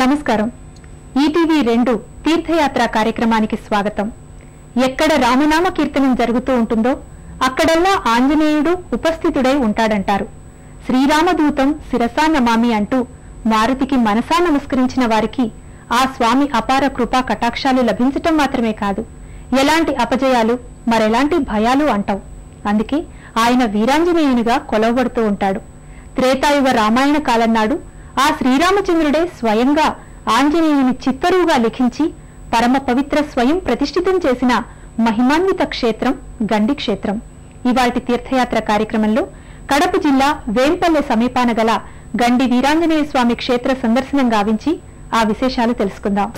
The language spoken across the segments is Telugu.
నమస్కారం. ఈటీవీ 2 తీర్థయాత్ర కార్యక్రమానికి స్వాగతం. ఎక్కడ రామనామ కీర్తనం జరుగుతూ ఉంటుందో అక్కడల్లా ఆంజనేయుడు ఉపస్థితుడై ఉంటాడంటారు. శ్రీరామదూతం శిరసా నమామి అంటూ మారుతికి మనసా నమస్కరించిన వారికి ఆ స్వామి అపార కృపా కటాక్షాలు లభించటం మాత్రమే కాదు, ఎలాంటి అపజయాలు మరెలాంటి భయాలు అంటావు. అందుకే ఆయన వీరాంజనేయునిగా కొలవబడుతూ ఉంటాడు. త్రేతాయుగ రామాయణ కాలం నాడు ఆ శ్రీరామచంద్రుడే స్వయంగా ఆంజనేయుని చిత్తరువుగా లిఖించి పరమ పవిత్ర స్వయం ప్రతిష్ఠితం చేసిన మహిమాన్విత క్షేత్రం గండి క్షేత్రం. ఇవాటి తీర్థయాత్ర కార్యక్రమంలో కడప జిల్లా వేంపల్లె సమీపాన గల గండి వీరాంజనేయ స్వామి క్షేత్ర సందర్శనం గావించి ఆ విశేషాలు తెలుసుకుందాం.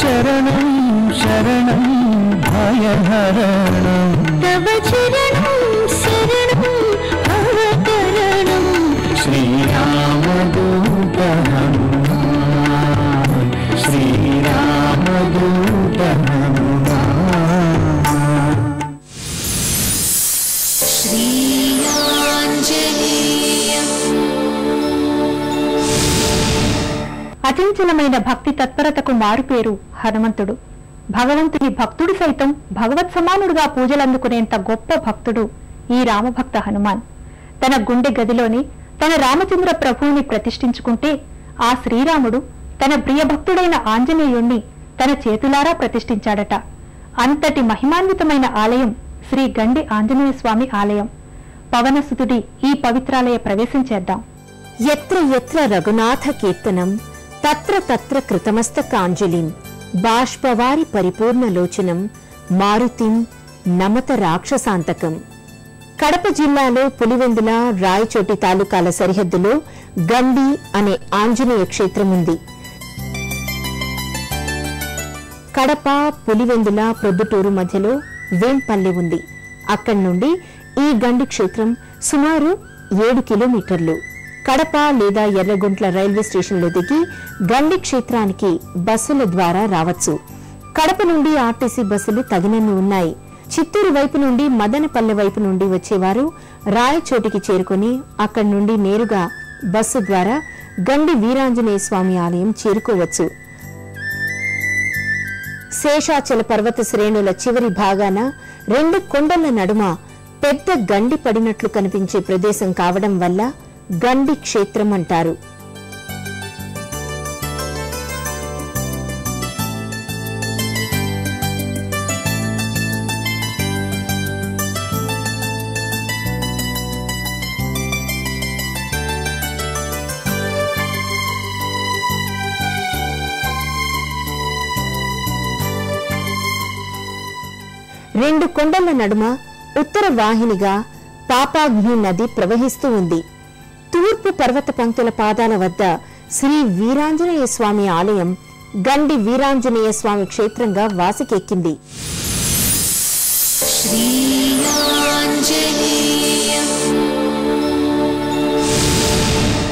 చరణం శరణం భయహరణం తవ చరణం శరణం భవకరణం శ్రీరామదూత హనుమాన్ శ్రీరామదూత హనుమాన్. అచంచలమైన భక్తి తత్పరతకు మారుపేరు హనుమంతుడు. భగవంతుని భక్తుడు సైతం భగవత్ సమానుడుగా పూజలందుకునేంత గొప్ప భక్తుడు ఈ రామభక్త హనుమాన్. తన గుండె గదిలోని తన రామచంద్ర ప్రభువుని ప్రతిష్ఠించుకుంటే ఆ శ్రీరాముడు తన ప్రియభక్తుడైన ఆంజనేయుణ్ణి తన చేతులారా ప్రతిష్ఠించాడట. అంతటి మహిమాన్వితమైన ఆలయం శ్రీ గండి ఆంజనేయ స్వామి ఆలయం. పవనసుతుడి ఈ పవిత్రాలయ ప్రవేశం చేద్దాం. యత్ర యత్ర రఘునాథ కీర్తనం తత్ర తత్ర కృతమస్తకాంజలిం బాష్పవారి పరిపూర్ణలోచనం మారుతిం నమత రాక్షసాంతకం. కడప జిల్లాలో పులివెందుల రాయచోటి తాలూకాల సరిహద్దులో గండి అనే ఆంజనేయ క్షేత్రం ఉంది. కడప పులివెందుల ప్రొద్దుటూరు మధ్యలో వేంపల్లె ఉంది. అక్కడి నుండి ఈ గండి క్షేత్రం సుమారు 7 కిలోమీటర్లు. కడప లేదా ఎర్రగుంట్ల రైల్వే స్టేషన్లో దిగి గండి క్షేత్రానికి బస్సుల ద్వారా రావచ్చు. కడప నుండి ఆర్టీసీ బస్సులు తగినన్ని ఉన్నాయి. చిత్తూరు వైపు నుండి మదనపల్లె వైపు నుండి వచ్చేవారు రాయచోటికి చేరుకుని అక్కడి నుండి నేరుగా బస్సు ద్వారా గండి వీరాంజనేయ స్వామి ఆలయం చేరుకోవచ్చు. శేషాచల పర్వత శ్రేణుల చివరి భాగాన 2 కొండల నడుమ పెద్ద గండి పడినట్లు కనిపించే ప్రదేశం కావడం వల్ల గండి క్షేత్రం అంటారు. రెండు కొండల నడుమ ఉత్తర వాహినిగా పాపాగ్ని నది ప్రవహిస్తూ ఉంది. తూర్పు పర్వత పంక్తుల పాదాల వద్ద శ్రీ వీరాంజనేయ స్వామి ఆలయం గండి వీరాంజనేయ స్వామి క్షేత్రంగా వాసికెక్కింది. శ్రీరాంజనేయ